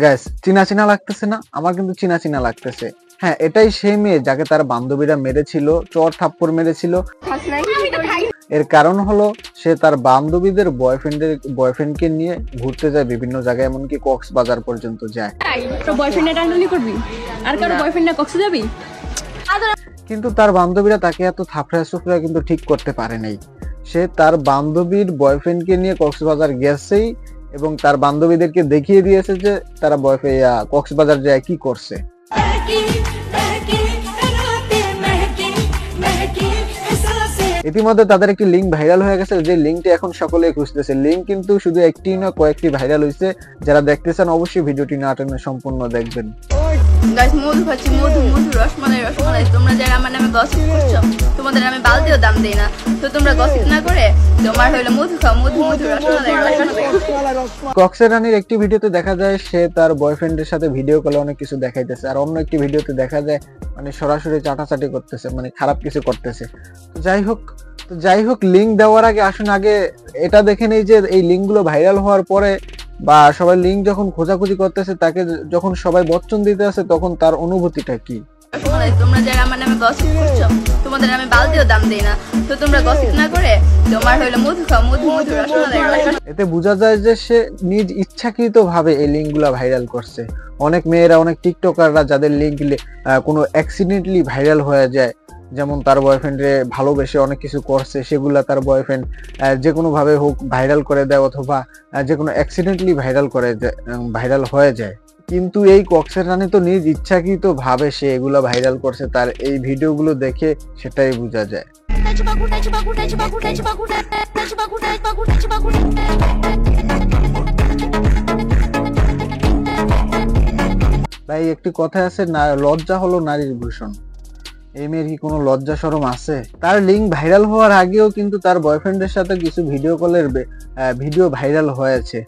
Guys, চিনা চিনা লাগতেছে না? আমার কিন্তু চিনা চিনা লাগতেছে। হ্যাঁ, এটাই সেই মেয়ে যাকে তার বান্ধবীরা মেরেছিল, চর থাপ্পড় মেরেছিল। এর কারণ হলো সে তার বান্ধবীদের বয়ফ্রেন্ডকে নিয়ে ঘুরতে যায় বিভিন্ন জায়গায়, এমনকি কক্সবাজার পর্যন্ত যায়। কিন্তু তার বান্ধবীরা তাকে এত থাপড়া সুপড়া কিন্তু ঠিক করতে পারে নাই। সে তার বান্ধবীর বয়ফ্রেন্ডকে নিয়ে কক্সবাজার গেছেই এবং তার বান্ধবীদেরকে দেখিয়ে দিয়েছে যে তারা কক্সবাজার যায় কি করছে। ইতিমধ্যে তাদের একটি লিঙ্ক ভাইরাল হয়ে গেছে, যে লিঙ্কটি এখন সকলে খুঁজতেছে। লিঙ্ক কিন্তু শুধু একটি না, কয়েকটি ভাইরাল হয়েছে। যারা দেখতেছেন অবশ্যই ভিডিওটি না টেনে সম্পূর্ণ দেখবেন। গাইস, মধু খাচ্ছি, মধু রসমালাই। তোমরা যারা আমার নামে গসিপ করছো, তোমাদের আমি বালতিও দাম দেই না। তো তোমরা গসিপ না করে তোমার হইলো মধু খাও, মধু রসমালাই। কক্সের রানীর একটি ভিডিওতে দেখা যায় সে তার বয়ফ্রেন্ডের সাথে ভিডিও কলে অনেক কিছু দেখাইতেছে, আর অন্য একটি ভিডিওতে দেখা যায় মানে সরাসরি চাটাচাটি করতেছে, মানে খারাপ কিছু করতেছে। তো যাই হোক লিঙ্ক দেওয়ার আগে আসুন আগে এটা দেখে নেই যে এই লিঙ্কগুলো ভাইরাল হওয়ার পরে বা সবাই লিঙ্ক যখন খোঁজাখুঁজি করতেছে, তাকে যখন সবাই বচ্চন দিতে আছে, তখন তার অনুভূতিটা কি। তোমরা যারা আমার নামে গসিপ করছো, তোমাদের আমি বালতিও দাম দেই না। তো তোমরা গসিপ না করে তোমার হইলো মধু খাও, মধু রসমালাই। এতে বোঝা যায় যে সে নিজ ইচ্ছাকৃত ভাবে এই লিঙ্কগুলো ভাইরাল করছে। অনেক মেয়েরা, অনেক টিকটকাররা যাদের লিঙ্ক কোনো অ্যাক্সিডেন্টলি ভাইরাল হয়ে যায়, যেমন তার বয়ফ্রেন্ডে ভালোবেসে অনেক কিছু করছে, সেগুলা তার বয়ফ্রেন্ড যে কোনো ভাবে হোক ভাইরাল করে দেয়, অথবা যে কোনো অ্যাক্সিডেন্টলি ভাইরাল হয়ে যায়। কিন্তু এই কক্সের রানী তো নিজ ইচ্ছাকৃত ভাবে সে এগুলা ভাইরাল করছে, তার এই ভিডিওগুলো দেখে সেটাই বোঝা যায়। তাই একটি কথা আছে, লজ্জা হলো নারীর ভূষণ। এই মেয়ের কি কোনো লজ্জা শরম আছে? তার লিঙ্ক ভাইরাল হওয়ার আগেও কিন্তু তার বয়ফ্রেন্ডের সাথে কিছু ভিডিও কলের ভিডিও ভাইরাল হয়েছে।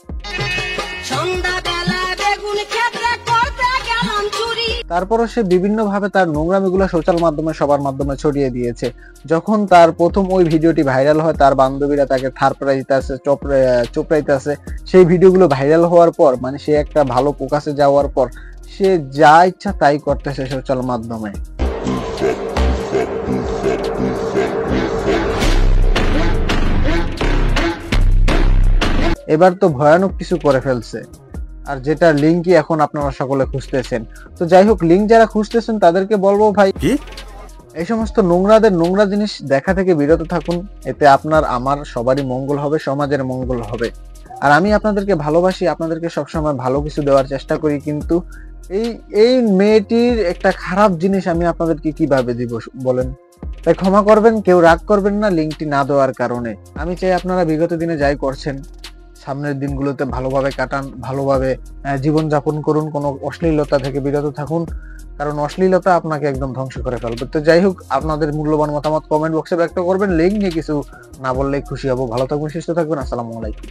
তারপরও সে বিভিন্ন ভাবে তার নোংরামিগুলো সোশ্যাল মাধ্যমে সবার মাধ্যমে ছড়িয়ে দিয়েছে। যখন তার প্রথম ওই ভিডিওটি ভাইরাল হয়, তার বান্ধবীরা তাকে থারপড়াইতেছে, চোপড়াইতেছে। সেই ভিডিওগুলো ভাইরাল হওয়ার পর, মানে সে একটা ভালো ফোকাসে যাওয়ার পর, সে যা ইচ্ছা তাই করতেছে সোশ্যাল মাধ্যমে। এবার তো ভয়ানক কিছু করে ফেলছে, আর যেটা লিঙ্কই এখন আপনারা সকলে খুঁজতেছেন। তো যাই হোক, লিঙ্ক যারা খুঁজতেছেন তাদেরকে বলবো, ভাই এই সমস্ত নোংরা জিনিস দেখা থেকে বিরত থাকুন। এতে আপনার, আমার, সবারই মঙ্গল হবে, সমাজের মঙ্গল হবে। আর আমি আপনাদেরকে ভালোবাসি, আপনাদেরকে সবসময় ভালো কিছু দেওয়ার চেষ্টা করি, কিন্তু এই মেয়েটির একটা খারাপ জিনিস আমি আপনাদেরকে কিভাবে দিব বলেন? তাই ক্ষমা করবেন, কেউ রাগ করবেন না লিঙ্কটি না দেওয়ার কারণে। আমি চাই আপনারা বিগত দিনে যাই করছেন, সামনের দিনগুলোতে ভালোভাবে কাটান, ভালোভাবে জীবনযাপন করুন, কোনো অশ্লীলতা থেকে বিরত থাকুন, কারণ অশ্লীলতা আপনাকে একদম ধ্বংস করে ফেলবে। তো যাই হোক, আপনাদের মূল্যবান মতামত কমেন্ট বক্সে ব্যক্ত করবেন। লিঙ্ক নিয়ে কিছু না বললেই খুশি হব। ভালো থাকবেন, সুস্থ থাকবেন। আসসালামু আলাইকুম।